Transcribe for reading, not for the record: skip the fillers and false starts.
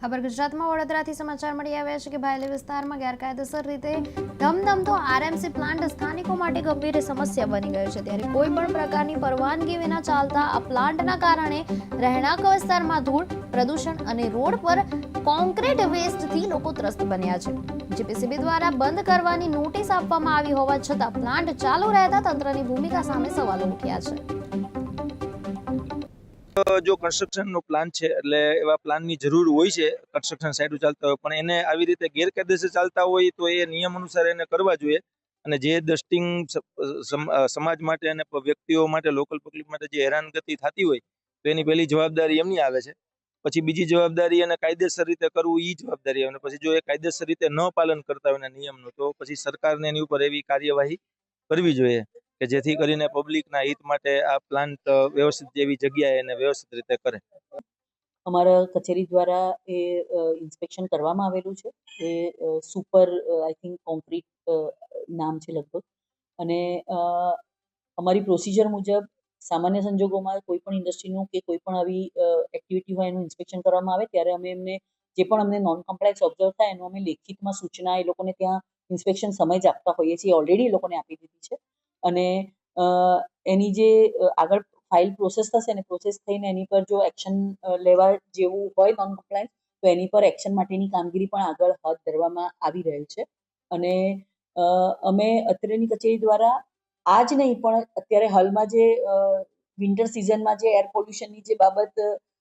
ખબર ગુજરાતમાં વડોદરાથી સમાચાર મળી આવ્યા છે કે ભાયલી વિસ્તારમાં ગેરકાયદેસર રીતે ધમધમતો આરએમસી પ્લાન્ટ સ્થાનિકો માટે ગંભીર સમસ્યા બની ગયો છે। ત્યારે કોઈ પણ પ્રકારની પરવાનગી વિના ચાલતા આ પ્લાન્ટના કારણે રહેણાંક વિસ્તારમાં ધૂળ, પ્રદૂષણ અને રોડ પર કોન્ક્રીટ વેસ્ટથી લોકો ત્રસ્ત બન્યા છે। જીપીસીબી દ્વારા બંધ કરવાની નોટિસ આપવામાં આવી હોવા છતાં પ્લાન્ટ ચાલુ રહેતા તંત્રની ભૂમિકા સામે સવાલો ઉઠ્યા છે। જો કન્સ્ટ્રક્શનનો પ્લાન છે એટલે એવા પ્લાનની જરૂર હોય છે કન્સ્ટ્રક્શન સાઇટો ચાલતા હોય, પણ એને આવી રીતે ગેરકાયદેસર ચાલતા હોય તો એ નિયમ અનુસાર એને કરવા જોઈએ। અને જે ડસ્ટિંગ સમાજ માટે અને વ્યક્તિઓ માટે, લોકલ પબ્લિક માટે જે હેરાનગતિ થતી હોય તો એની પહેલી જવાબદારી એમની આવે છે। પછી બીજી જવાબદારી એને કાયદેસર રીતે કરવું એ જવાબદારી આવે। પછી જો એ કાયદેસર રીતે ન પાલન કરતા હોય એના નિયમનું તો પછી સરકારને એની ઉપર એવી કાર્યવાહી કરવી જોઈએ કે જેથી કરીને પબ્લિકના હિત માટે આ પ્લાન્ટ વ્યવસ્થિત જેવી જગ્યાએ એને વ્યવસ્થિત રીતે કરે। અમારા કચેરી દ્વારા એ ઇન્સ્પેક્શન કરવામાં આવેલું છે। એ સુપર આઈ થિંક કોન્ક્રીટ નામ છે લગભગ। અને અમારી પ્રોસિજર મુજબ સામાન્ય સંજોગોમાં કોઈ પણ ઇન્ડસ્ટ્રીનું કે કોઈ પણ આવી એક્ટિવિટી હોય એનું ઇન્સ્પેક્શન કરવામાં આવે ત્યારે અમે એમને જે પણ અમને નોન કમ્પ્લાયન્સ ઓબ્ઝર્વ થાય એનું અમે લેખિતમાં સૂચના એ લોકોને ત્યાં ઇન્સ્પેક્શન સમય જ આપતા હોઈએ છીએ, ઓલરેડી એ લોકોને આપી દીધી છે। અને એની જે આગળ ફાઇલ પ્રોસેસ થશે ને પ્રોસેસ થઈને એની પર જો એક્શન લેવા જેવું હોય નોન કમ્પ્લાયન્સ તો એની પર એક્શન માટેની કામગીરી પણ આગળ હાથ ધરવામાં આવી રહેલ છે। અને અમે અત્રેની કચેરી દ્વારા આ જ નહીં પણ અત્યારે હાલમાં જે વિન્ટર સિઝનમાં જે એર પોલ્યુશનની જે બાબત